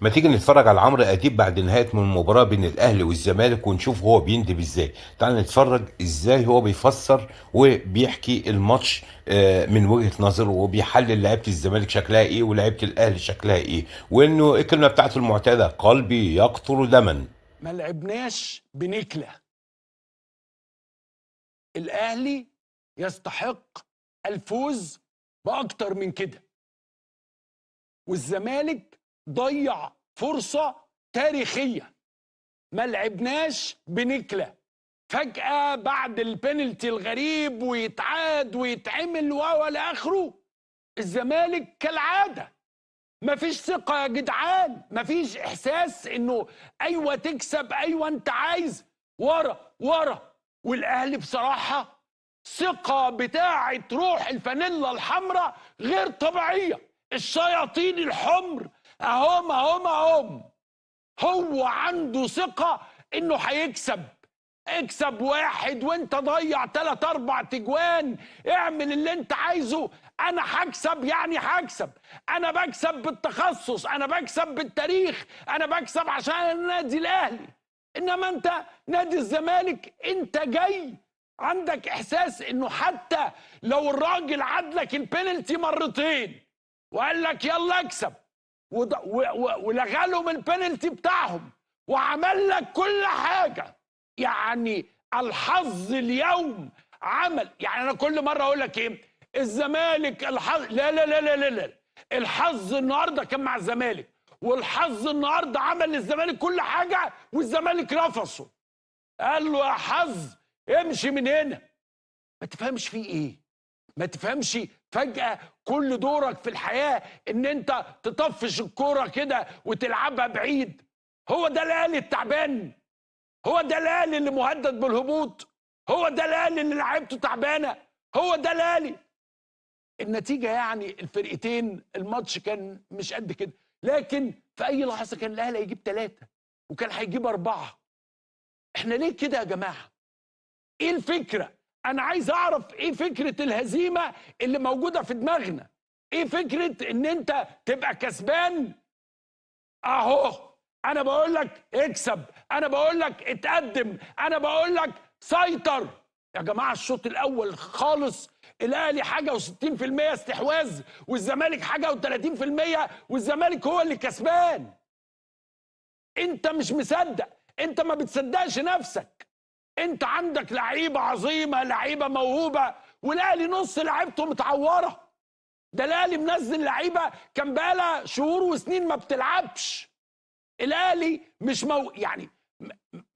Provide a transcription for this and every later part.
ما تيجي نتفرج على عمرو اديب بعد نهايه من المباراه بين الاهلي والزمالك ونشوف هو بيندب ازاي. تعال نتفرج ازاي هو بيفسر وبيحكي الماتش من وجهه نظره، وبيحلل لعيبه الزمالك شكلها ايه ولعيبه الاهلي شكلها ايه، وانه الكلمه بتاعته المعتاده قلبي يقطر دما. ما لعبناش بنكلة. الأهلي يستحق الفوز بأكتر من كده، والزمالك ضيع فرصة تاريخية. ما لعبناش بنكلة. فجأة بعد البنالتي الغريب ويتعاد ويتعمل ولا آخره، الزمالك كالعادة مفيش ثقة يا جدعان، مفيش إحساس إنه أيوة تكسب، أيوة أنت عايز، ورا ورا. والأهلي بصراحة ثقة بتاعة روح الفانيلا الحمراء غير طبيعية. الشياطين الحمر أهم. هو عنده ثقة إنه هيكسب. اكسب واحد وانت ضيع 3 4 تجوان، اعمل اللي انت عايزه. انا هكسب، يعني هكسب. انا بكسب بالتخصص، انا بكسب بالتاريخ، انا بكسب عشان النادي الاهلي. انما انت نادي الزمالك، انت جاي عندك احساس انه حتى لو الراجل عدلك البينالتي مرتين وقال لك يلا اكسب، ولغى لهم البينالتي بتاعهم وعمل لك كل حاجه، يعني الحظ اليوم عمل. يعني انا كل مره اقول لك ايه، الزمالك الحظ، لا لا لا لا لا لا، الحظ النهارده كان مع الزمالك، والحظ النهارده عمل للزمالك كل حاجه والزمالك رفضه. قال له يا حظ امشي من هنا. ما تفهمش فيه ايه، ما تفهمش. فجأة كل دورك في الحياة ان انت تطفش الكورة كده وتلعبها بعيد. هو ده الاهلي التعبان؟ هو ده الاهلي اللي مهدد بالهبوط؟ هو ده الاهلي اللي لعيبته تعبانه؟ هو ده الاهلي؟ النتيجه يعني الفرقتين الماتش كان مش قد كده، لكن في اي لحظه كان الاهلي هيجيب 3 وكان هيجيب 4. احنا ليه كده يا جماعه؟ ايه الفكره؟ انا عايز اعرف ايه فكره الهزيمه اللي موجوده في دماغنا. ايه فكره ان انت تبقى كسبان اهو؟ انا بقول لك اكسب، انا بقول لك اتقدم، انا بقول لك سيطر. يا جماعه الشوط الاول خالص الاهلي حاجه و60% استحواذ، والزمالك حاجه و30%، والزمالك هو اللي كسبان. انت مش مصدق، انت ما بتصدقش نفسك. انت عندك لعيبه عظيمه، لعيبه موهوبه، والاهلي نص لعيبته متعوره. ده الاهلي منزل لعيبه كان بقالها شهور وسنين ما بتلعبش. الاهلي مش يعني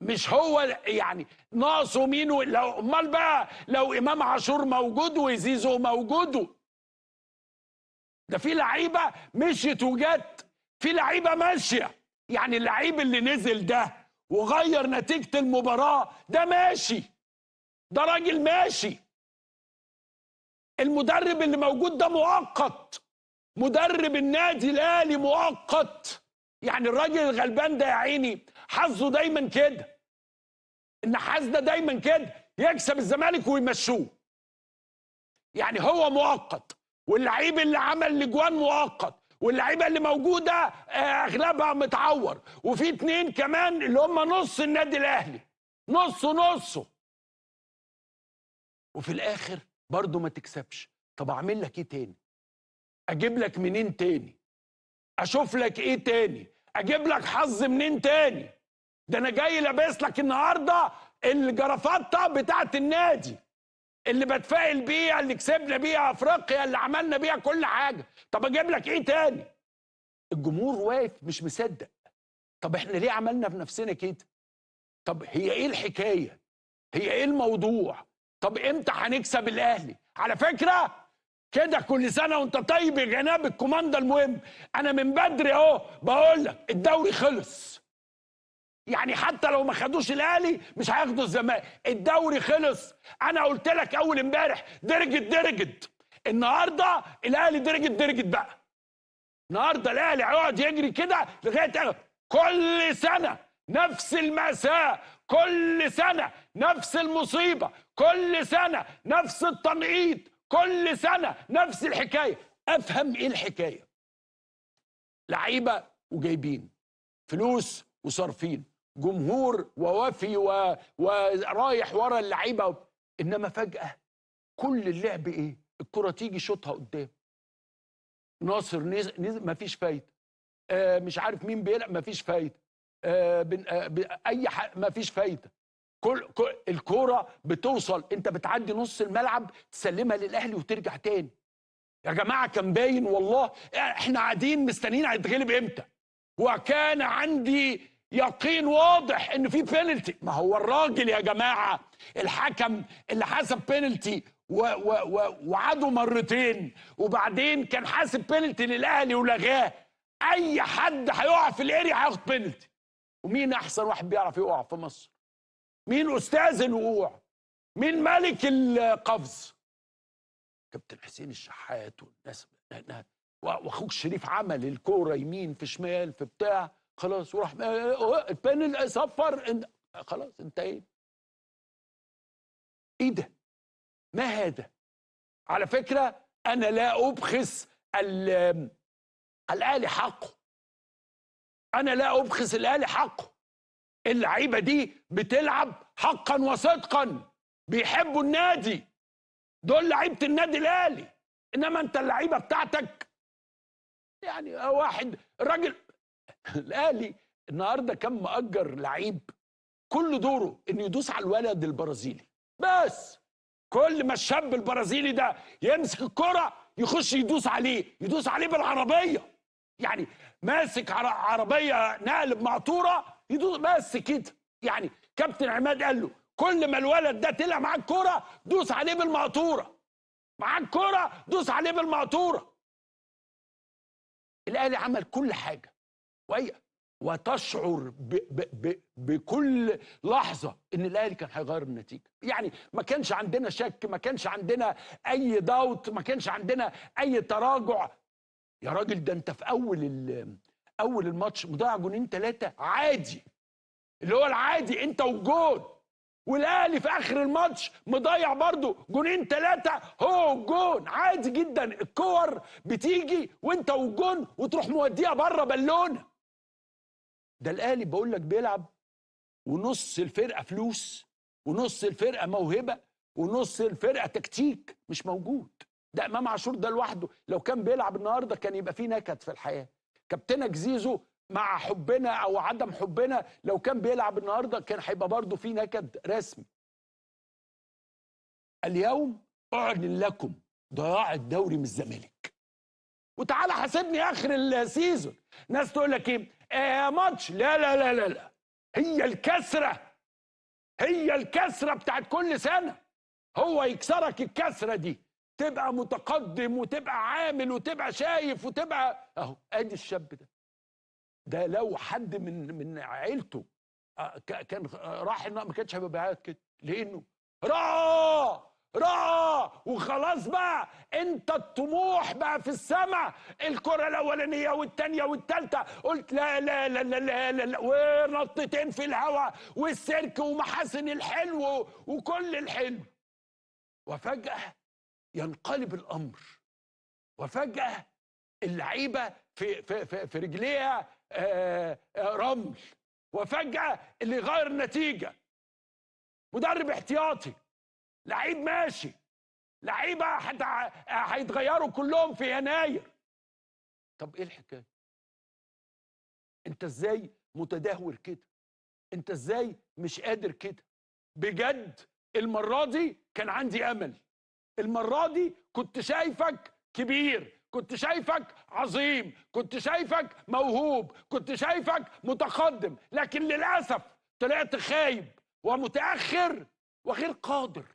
مش هو يعني ناقصه مين؟ لو امال بقى لو امام عاشور موجود وزيزو موجود، ده في لعيبه مشيت وجت، في لعيبه ماشيه. يعني اللعيب اللي نزل ده وغير نتيجه المباراه ده ماشي، ده راجل ماشي. المدرب اللي موجود ده مؤقت، مدرب النادي الاهلي مؤقت. يعني الراجل الغلبان ده يا عيني حظه دايما كده، النحاس ده دايما كده يكسب الزمالك ويمشوه. يعني هو مؤقت، واللعيب اللي عمل الاجوان مؤقت، واللعيبه اللي موجوده اغلبها متعور، وفي 2 كمان اللي هم نص النادي الاهلي، نصه. وفي الاخر برضه ما تكسبش. طب اعمل لك ايه تاني؟ اجيب لك منين تاني؟ اشوف لك ايه تاني؟ اجيب لك حظ منين تاني؟ ده انا جاي لابس لك النهارده الجرافطه بتاعت النادي اللي بتفائل بيها، اللي كسبنا بيها افريقيا، اللي عملنا بيها كل حاجه. طب اجيب لك ايه تاني؟ الجمهور واقف مش مصدق. طب احنا ليه عملنا في نفسنا كده؟ طب هي ايه الحكايه؟ هي ايه الموضوع؟ طب امتى هنكسب الاهلي؟ على فكره كده كل سنه وانت طيب يا جناب الكوماندا المهم، انا من بدري اهو بقول لك الدوري خلص. يعني حتى لو ما خدوش الاهلي مش هياخدوا الزمالك، الدوري خلص. انا قلت لك اول امبارح درجت. النهارده الاهلي درجت بقى. النهارده الاهلي هيقعد يجري كده لغايه كل سنه نفس المأساة، كل سنه نفس المصيبه، كل سنه نفس التنقيط، كل سنه نفس الحكايه. افهم ايه الحكايه؟ لعيبه وجايبين فلوس وصارفين جمهور ووفي ورايح ورا اللعيبه، انما فجاه كل اللعب ايه؟ الكره تيجي شوطها قدام، ناصر نزل مفيش فايده، مش عارف مين بيلعب مفيش فايده، مفيش فايده. كل الكوره بتوصل، انت بتعدي نص الملعب تسلمها للاهلي وترجع تاني. يا جماعه كان باين والله احنا قاعدين مستنيين هيتغلب امتى، وكان عندي يقين واضح ان في بينالتي. ما هو الراجل يا جماعه الحكم اللي حسب بينالتي وعادوا مرتين، وبعدين كان حاسب بينالتي للاهلي ولغاه. اي حد هيقع في الاريا هياخد بينالتي. ومين احسن واحد بيعرف يقع في مصر؟ مين استاذ الوقوع؟ مين ملك القفز؟ كابتن حسين الشحات والناس، واخوك شريف عمل الكوره يمين في شمال في بتاع، خلاص وراح البانل صفر، خلاص انتهينا. ايه ده؟ ما هذا؟ على فكره انا لا ابخس الاهلي حقه، انا لا ابخس الاهلي حقه. اللعيبه دي بتلعب حقا وصدقا، بيحبوا النادي، دول لعيبه النادي الاهلي. انما انت اللعيبه بتاعتك يعني واحد الراجل الاهلي النهارده كان مأجر لعيب كل دوره انه يدوس على الولد البرازيلي، بس كل ما الشاب البرازيلي ده يمسك الكرة يخش يدوس عليه بالعربيه، يعني ماسك عربيه نقل بمقطوره يدوس بس كده. يعني كابتن عماد قال له كل ما الولد ده طلع معاك كرة دوس عليه بالمقطوره، معاك كرة دوس عليه بالمقطوره. الاهلي عمل كل حاجه، وتشعر بكل لحظه ان الاهلي كان هيغير النتيجه. يعني ما كانش عندنا شك، ما كانش عندنا اي داوت، ما كانش عندنا اي تراجع. يا راجل ده انت في اول الماتش مضيع جونين ثلاثه عادي، اللي هو العادي انت والجون، والاهلي في اخر الماتش مضيع برضه جونين ثلاثه هو والجون عادي جدا. الكور بتيجي وانت والجون وتروح موديها بره بالونه. ده الاهلي بقول لك بيلعب ونص الفرقه فلوس ونص الفرقه موهبه ونص الفرقه تكتيك مش موجود. ده امام عاشور ده لوحده لو كان بيلعب النهارده كان يبقى فيه نكد في الحياه. كابتنك زيزو مع حبنا او عدم حبنا لو كان بيلعب النهارده كان هيبقى برضه فيه نكد رسمي. اليوم اعلن لكم ضياع الدوري من الزمالك، وتعالى حاسبني اخر السيزون. ناس تقول لك ايه ماتش، لا لا لا لا لا، هي الكسره بتاعت كل سنه. هو يكسرك الكسره دي تبقى متقدم وتبقى عامل وتبقى شايف وتبقى اهو. ادي الشاب ده لو حد من عيلته كان راح ما كانش هيبقى بيعيط كده، لانه راى وخلاص بقى. انت الطموح بقى في السماء، الكره الاولانيه والثانيه والثالثه قلت لا لا لا لا لا, لا, لا ونطتين في الهواء والسيرك ومحاسن الحلو وكل الحلو، وفجاه ينقلب الامر، وفجاه اللعيبه في رجليها رمل، وفجاه اللي يغير النتيجه مدرب احتياطي، لعيب ماشي، لعيبه هيتغيروا كلهم في يناير. طب ايه الحكايه؟ انت ازاي متدهور كده؟ انت ازاي مش قادر كده؟ بجد المره دي كان عندي امل، المره دي كنت شايفك كبير، كنت شايفك عظيم، كنت شايفك موهوب، كنت شايفك متقدم، لكن للاسف طلعت خايب ومتاخر وغير قادر.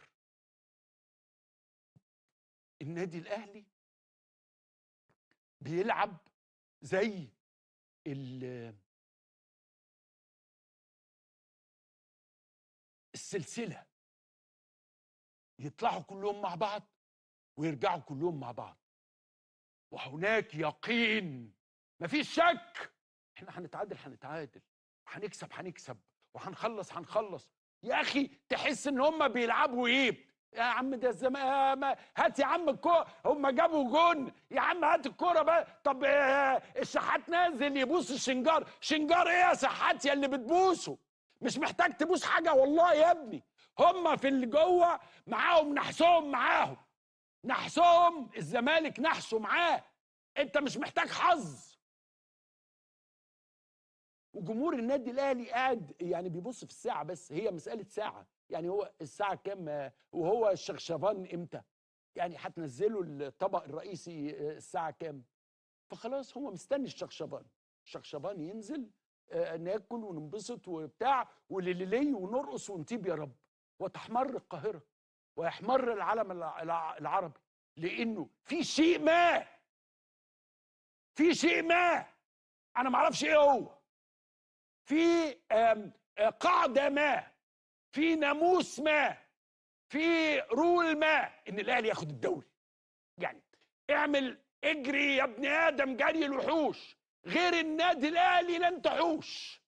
النادي الاهلي بيلعب زي السلسله، يطلعوا كلهم مع بعض ويرجعوا كلهم مع بعض، وهناك يقين مفيش شك احنا هنتعادل وهنكسب وهنخلص. يا اخي تحس ان هم بيلعبوا ايه؟ يا عم ده الزمان هات يا عم الكوره، هم جابوا جون يا عم، هات الكوره بقى. طب الشحات نازل يبوس الشنجار، شنجار ايه يا شحات يا اللي بتبوسه؟ مش محتاج تبوس حاجه والله يا ابني. هم في اللي جوه معاهم نحسهم، معاهم نحسهم، الزمالك نحسه معاه، انت مش محتاج حظ. وجمهور النادي الاهلي قاعد يعني بيبص في الساعه، بس هي مساله ساعه يعني. هو الساعه كام وهو الشخشبان امتى؟ يعني هتنزلوا الطبق الرئيسي الساعه كام؟ فخلاص هو مستني الشخشبان، الشخشبان ينزل ناكل وننبسط وبتاع وليلي ونرقص ونطيب يا رب، وتحمر القاهره ويحمر العالم العربي، لانه في شيء ما، في شيء ما انا ما اعرفش ايه هو، في قاعده ما، في ناموس ما، في رول ما، ان الاهلي ياخد الدوري. يعني اعمل اجري يا ابن ادم جري الوحوش، غير النادي الاهلي لن تحوش.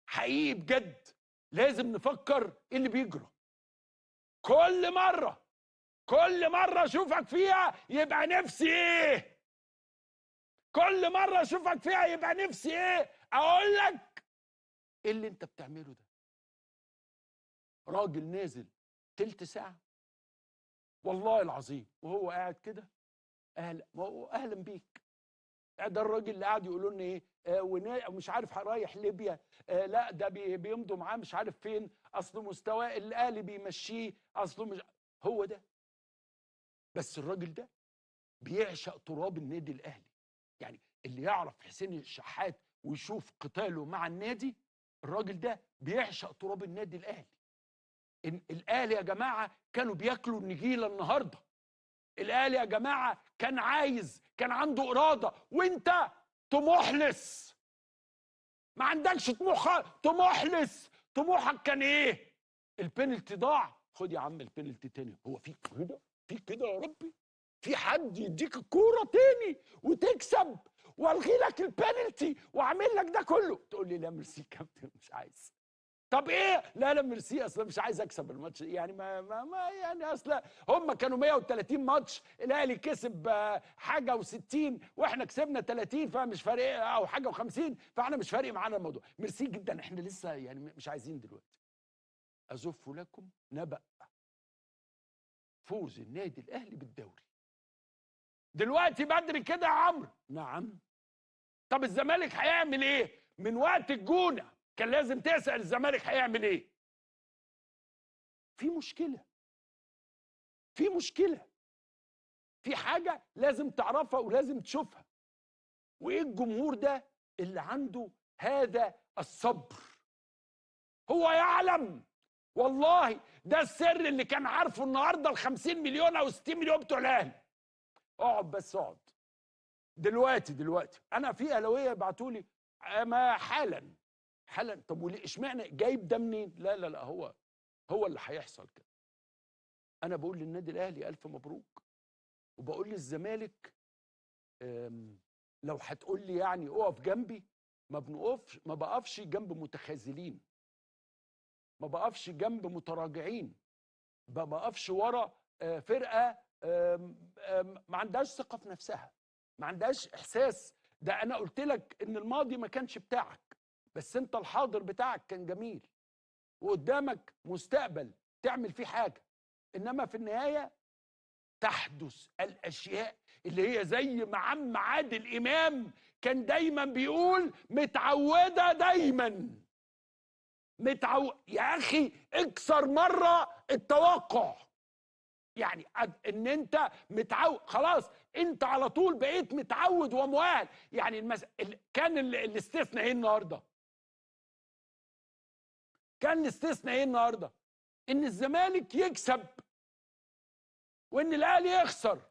حقيقي بجد لازم نفكر ايه اللي بيجرى. كل مره، كل مره اشوفك فيها يبقى نفسي ايه، كل مره اشوفك فيها يبقى نفسي ايه، اقول لك ايه اللي انت بتعمله ده. راجل نازل تلت ساعه والله العظيم وهو قاعد كده، اهلا بيك. ده الراجل اللي قاعد يقولوا لنا ايه ومش عارف رايح ليبيا، لا ده بيمضوا معاه مش عارف فين، اصله مستواه الاهلي بيمشيه، اصله مش هو ده. بس الراجل ده بيعشق تراب النادي الاهلي. يعني اللي يعرف حسين الشحات ويشوف قتاله مع النادي، الراجل ده بيعشق تراب النادي الاهلي. إن الاهلي يا جماعه كانوا بياكلوا النجيله النهارده، الاهلي يا جماعه كان عايز، كان عنده اراده، وانت طموحلس، ما عندكش طموحلس. طموحك كان ايه؟ البينالتي ضاع، خد يا عم البينالتي تاني. هو في كده، في كده يا ربي؟ في حد يديك الكوره تاني وتكسب والغي لك البينالتي واعمل لك ده كله؟ تقول لي لا ميرسي كابتن مش عايز. طب ايه؟ لا لا ميرسي، اصل مش عايز اكسب الماتش يعني، ما يعني اصل هم كانوا 130 ماتش، الاهلي كسب حاجه و60 واحنا كسبنا 30، فمش فارق، او حاجه و50، فاحنا مش فارق معانا الموضوع. ميرسي جدا، احنا لسه يعني مش عايزين دلوقتي. ازف لكم نبأ فوز النادي الاهلي بالدوري دلوقتي بدري كده يا عمرو. نعم. طب الزمالك هيعمل ايه؟ من وقت الجونه كان لازم تسأل الزمالك هيعمل ايه. في مشكله، في مشكله، في حاجه لازم تعرفها ولازم تشوفها. وايه الجمهور ده اللي عنده هذا الصبر؟ هو يعلم والله ده السر اللي كان عارفه النهارده ال 50 مليون او 60 مليون بتوع الاهلي. اقعد بس اقعد دلوقتي انا في اهلاويه بعتوا لي ما حالا حالا. طب وليه اشمعنى جايب ده منين؟ لا لا لا، هو اللي هيحصل كده. انا بقول للنادي الاهلي الف مبروك، وبقول للزمالك لو هتقول لي يعني اقف جنبي، ما بقفش جنب متخاذلين، ما بقفش جنب متراجعين، ما بقفش ورا فرقه ما عندهاش ثقه في نفسها، ما عندهاش احساس. ده انا قلت لك ان الماضي ما كانش بتاعك، بس انت الحاضر بتاعك كان جميل، وقدامك مستقبل تعمل فيه حاجه. انما في النهايه تحدث الاشياء اللي هي زي ما عم عادل امام كان دايما بيقول متعوده دايما. يا اخي اكسر مره التوقع، يعني ان انت متعود خلاص، انت على طول بقيت متعود ومؤهل. يعني كان الاستثناء ايه النهارده؟ كان الاستثناء ايه النهارده؟ ان الزمالك يكسب وان الاهلي يخسر.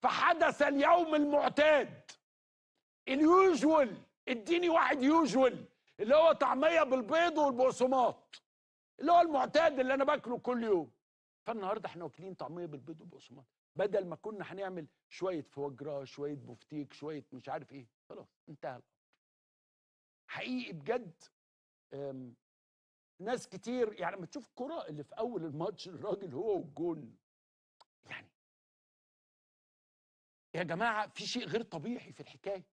فحدث اليوم المعتاد، اليوجوال. اديني واحد يوجوال اللي هو طعميه بالبيض والبقسماط، اللي هو المعتاد اللي انا باكله كل يوم. فالنهارده احنا واكلين طعميه بالبيض والبقسماط، بدل ما كنا هنعمل شويه فواجرا، شويه بفتيك، شويه مش عارف ايه. خلاص انتهى الامر. حقيقي بجد ناس كتير يعني لما تشوف الكرة اللي في اول الماتش الراجل هو والجون، يعني يا جماعة في شيء غير طبيعي في الحكاية،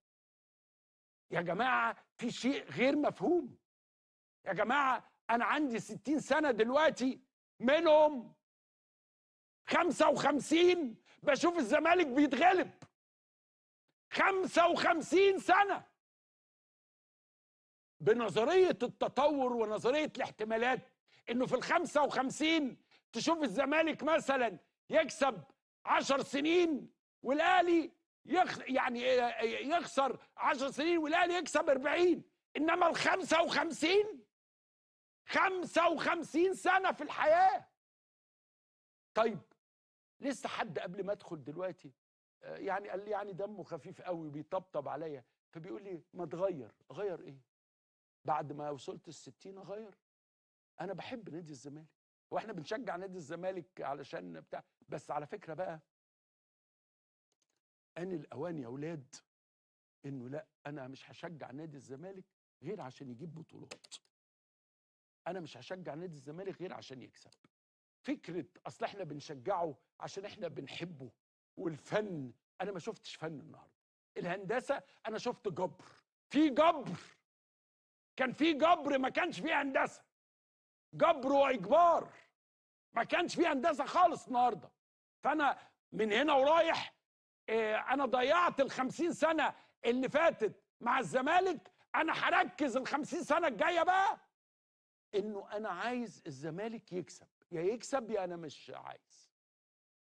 يا جماعة في شيء غير مفهوم، يا جماعة أنا عندي 60 سنة دلوقتي، منهم 55 بشوف الزمالك بيتغلب. 55 سنة بنظرية التطور ونظرية الاحتمالات، إنه في ال55 تشوف الزمالك مثلا يكسب 10 سنين والأهلي يعني يخسر 10 سنين والأهلي يكسب 40، إنما ال55 55 سنة في الحياة. طيب لسه حد قبل ما ادخل دلوقتي يعني قال لي يعني دمه خفيف قوي بيطبطب عليا، فبيقول لي ما تغير. اغير ايه بعد ما وصلت ال60؟ اغير؟ انا بحب نادي الزمالك، واحنا بنشجع نادي الزمالك علشان بتاع، بس على فكرة بقى ان الاوان يا اولاد انه لا، انا مش هشجع نادي الزمالك غير عشان يجيب بطولات، انا مش هشجع نادي الزمالك غير عشان يكسب. فكرة اصل احنا بنشجعه عشان احنا بنحبه، والفن، انا ما شفتش فن النهارده. الهندسة انا شفت جبر، في جبر، كان في جبر، ما كانش في هندسة، جبر واجبار، ما كانش في هندسة خالص النهارده. فانا من هنا ورايح انا ضيعت ال50 سنة اللي فاتت مع الزمالك، انا هركز ال50 سنة الجاية بقى انه انا عايز الزمالك يكسب، يا يكسب يا انا مش عايز،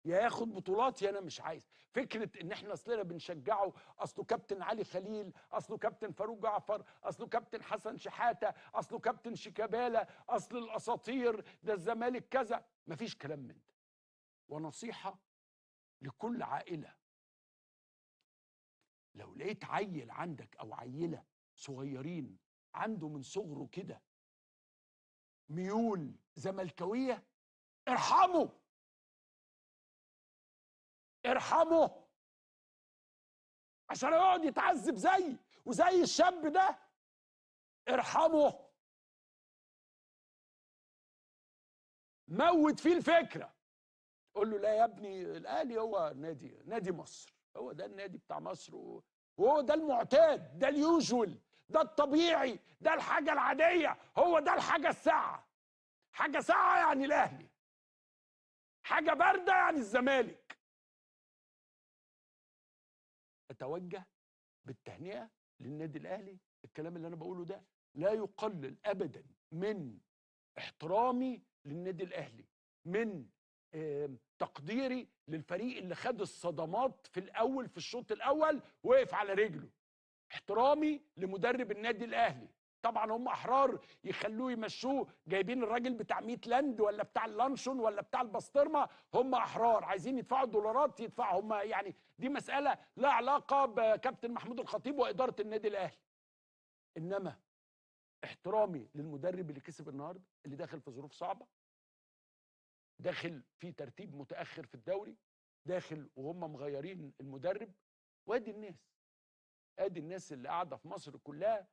يا ياخد بطولات يا انا مش عايز. فكره ان احنا اصلنا بنشجعه اصله كابتن علي خليل، اصله كابتن فاروق جعفر، اصله كابتن حسن شحاته، اصله كابتن شيكابالا، اصل الاساطير ده الزمالك كذا، مفيش كلام من ده. ونصيحه لكل عائله، لو لقيت عيل عندك او عيله صغيرين عنده من صغره كده ميول زملكاويه، ارحمه، ارحمه عشان يقعد يتعذب زي وزي الشاب ده. ارحمه، موت فيه الفكره، قول له لا يا ابني، الاهلي هو نادي مصر، هو ده النادي بتاع مصر، وهو ده المعتاد، ده اليوجوال، ده الطبيعي، ده الحاجه العاديه، هو ده الحاجه الساعه. حاجه ساعه يعني الاهلي، حاجه بارده يعني الزمالك. اتوجه بالتهنئه للنادي الاهلي، الكلام اللي انا بقوله ده لا يقلل ابدا من احترامي للنادي الاهلي، من تقديري للفريق اللي خد الصدمات في الاول، في الشوط الاول وقف على رجله، احترامي لمدرب النادي الاهلي. طبعا هم احرار يخلوه يمشوه، جايبين الراجل بتاع ميت لاند ولا بتاع اللانشون ولا بتاع البسطرمه، هم احرار، عايزين يدفعوا دولارات يدفعوا هم، يعني دي مساله لا علاقه بكابتن محمود الخطيب واداره النادي الاهلي. انما احترامي للمدرب اللي كسب النهارده، اللي داخل في ظروف صعبه، داخل في ترتيب متاخر في الدوري، داخل وهم مغيرين المدرب، وادي الناس، ادي الناس اللي قاعده في مصر كلها،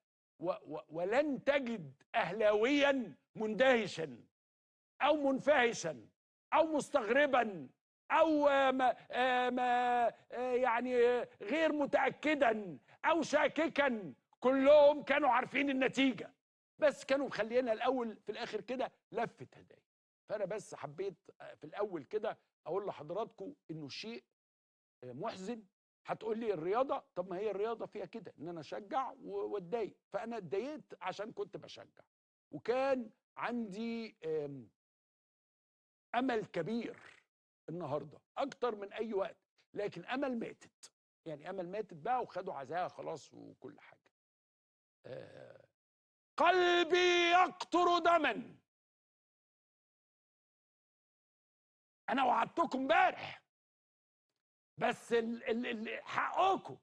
ولن تجد اهلاويا مندهشا او منفهشا او مستغربا او يعني غير متاكدا او شاككا، كلهم كانوا عارفين النتيجه، بس كانوا مخلينا الاول في الاخر كده لفه هدايا. فانا بس حبيت في الاول كده اقول لحضراتكم انه شيء محزن. هتقول لي الرياضه، طب ما هي الرياضه فيها كده ان انا اشجع واتضايق، فانا اتضايقت عشان كنت بشجع، وكان عندي امل كبير النهارده اكتر من اي وقت، لكن امل ماتت، يعني امل ماتت بقى وخدوا عزاها خلاص وكل حاجه. قلبي يقطر دما، انا وعدتكم امبارح بس حقكم،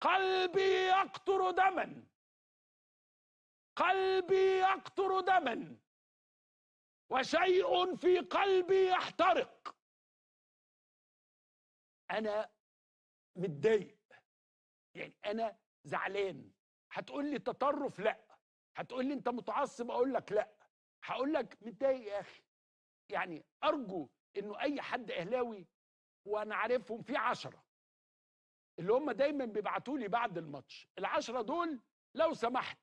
قلبي يقطر دما، قلبي يقطر دما، وشيء في قلبي يحترق. انا متضايق، يعني انا زعلان. هتقول لي تطرف، لا. هتقول لي انت متعصب، اقول لك لا. هقول لك متضايق يا اخي. يعني ارجو انه اي حد اهلاوي، وانا عارفهم في 10 اللي هم دايما بيبعتوا لي بعد الماتش، ال10 دول لو سمحت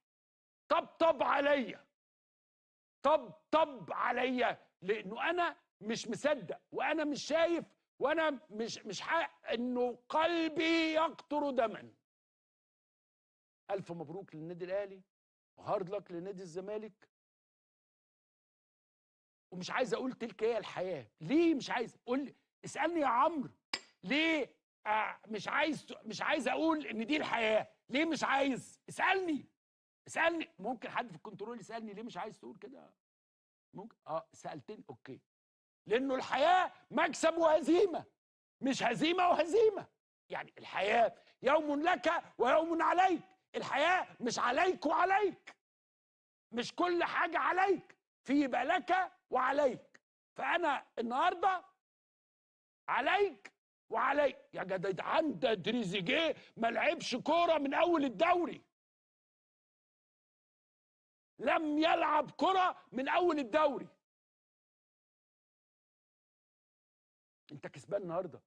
طبطب عليا، طبطب عليا، لانه انا مش مصدق وانا مش شايف وانا مش حق انه قلبي يقطر دما. الف مبروك للنادي الاهلي وهارد لك لنادي الزمالك. ومش عايز اقول تلك هي الحياه. ليه مش عايز؟ قول لي، اسالني يا عمرو ليه مش عايز اقول ان دي الحياه. ليه مش عايز؟ اسالني. ممكن حد في الكنترول يسالني ليه مش عايز تقول كده؟ ممكن. سالتني، اوكي. لانه الحياه مكسب وهزيمه، مش هزيمه وهزيمه. يعني الحياه يوم لك ويوم عليك. الحياه مش عليك وعليك، مش كل حاجه عليك، في يبقى لك وعليك. فانا النهارده عليك وعليك. يا جدعان ده تريزيجيه ما لعبش كوره من اول الدوري، لم يلعب كرة من اول الدوري. انت كسبان النهارده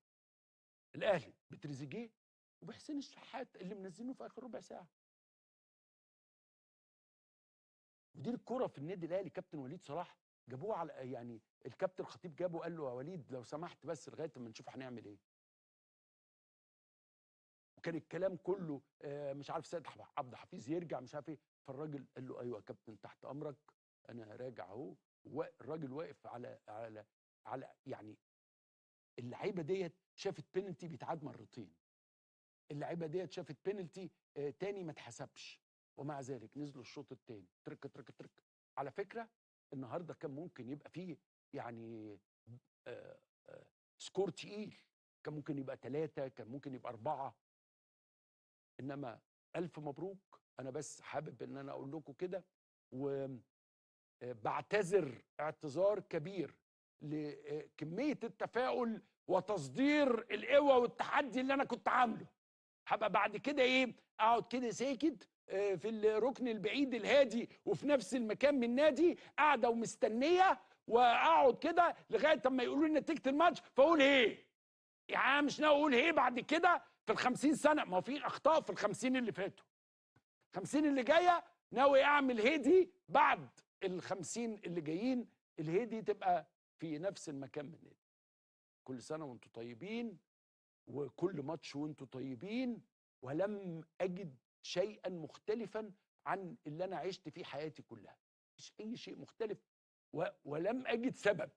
الاهلي بتريزيجيه وبحسين الشحات اللي منزلينه في اخر ربع ساعه. مدير الكرة في النادي الاهلي كابتن وليد صلاح جابوه على، يعني الكابتن الخطيب جابه قال له يا وليد لو سمحت بس لغايه ما نشوف هنعمل ايه. وكان الكلام كله مش عارف سيد عبد الحفيظ يرجع مش عارف ايه. فالراجل قال له ايوه يا كابتن تحت امرك، انا راجع اهو. الراجل واقف على يعني اللعيبه ديت شافت بينالتي بيتعاد مرتين، اللعيبه ديت شافت بينالتي تاني ما اتحسبش، ومع ذلك نزلوا الشوط الثاني ترك ترك ترك. على فكره النهارده كان ممكن يبقى فيه يعني سكور تقيل، كان ممكن يبقى 3، كان ممكن يبقى 4. انما الف مبروك. انا بس حابب ان انا اقول لكم كده، وبعتذر اعتذار كبير لكميه التفاؤل وتصدير القوه والتحدي اللي انا كنت عامله. هبقى بعد كده ايه، اقعد كده ساكت في الركن البعيد الهادي وفي نفس المكان من النادي قاعده ومستنيه، واقعد كده لغايه اما يقولوا لي نتيجه الماتش فاقول ايه. يعني انا مش ناوي اقول ايه بعد كده في ال50 سنه. ما هو في اخطاء في ال50 اللي فاتوا، 50 اللي جايه ناوي اعمل هيدي بعد ال50 اللي جايين. الهيدي تبقى في نفس المكان من النادي. كل سنه وانتم طيبين، وكل ماتش وانتم طيبين. ولم اجد شيئا مختلفا عن اللي انا عشت فيه حياتي كلها، مش اي شيء مختلف، ولم اجد سبب.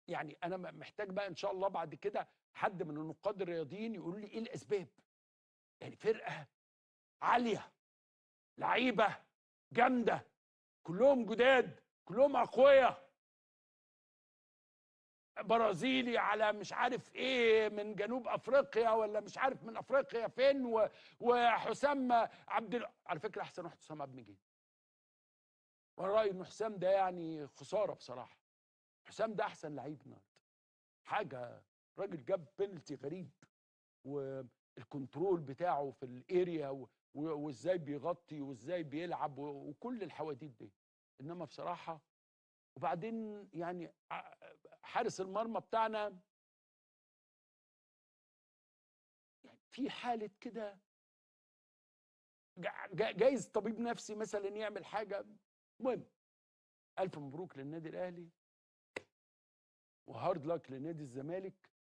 يعني انا محتاج بقى ان شاء الله بعد كده حد من النقاد الرياضيين يقول لي ايه الاسباب. يعني فرقه عاليه، لعيبه جامده، كلهم جداد، كلهم اقوياء، برازيلي على مش عارف ايه من جنوب افريقيا ولا مش عارف من افريقيا فين، وحسام على فكره احسن واحد حسام عبد المجيد. وانا رايي ان حسام ده يعني خساره بصراحه. حسام ده احسن لعيب النهارده، حاجه. راجل جاب بينالتي غريب، والكنترول بتاعه في الاريا وازاي بيغطي وازاي بيلعب وكل الحواديت دي. انما بصراحه وبعدين يعني حارس المرمى بتاعنا يعني في حاله كده، جايز طبيب نفسي مثلا يعمل حاجه. المهم الف مبروك للنادي الاهلي وهارد لك لنادي الزمالك.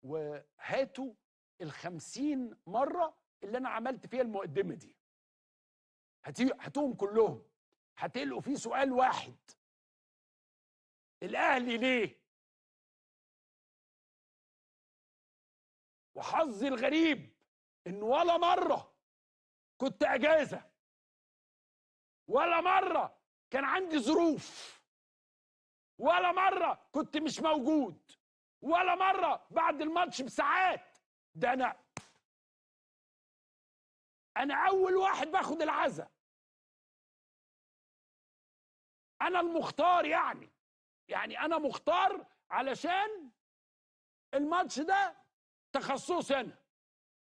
وهاتوا ال50 مره اللي انا عملت فيها المقدمه دي، هاتوهم كلهم، هتلقوا فيه سؤال واحد: الاهلي ليه؟ وحظي الغريب ان ولا مره كنت اجازه، ولا مره كان عندي ظروف، ولا مره كنت مش موجود، ولا مره بعد الماتش بساعات. ده انا اول واحد باخد العزا، انا المختار. يعني انا مختار علشان الماتش ده تخصصي انا.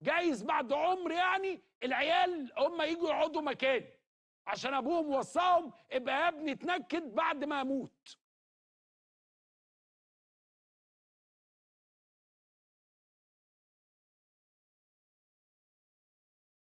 جايز بعد عمر يعني العيال هم يجوا يقعدوا مكاني عشان ابوهم وصاهم ابقى يا ابني اتنكد بعد ما اموت.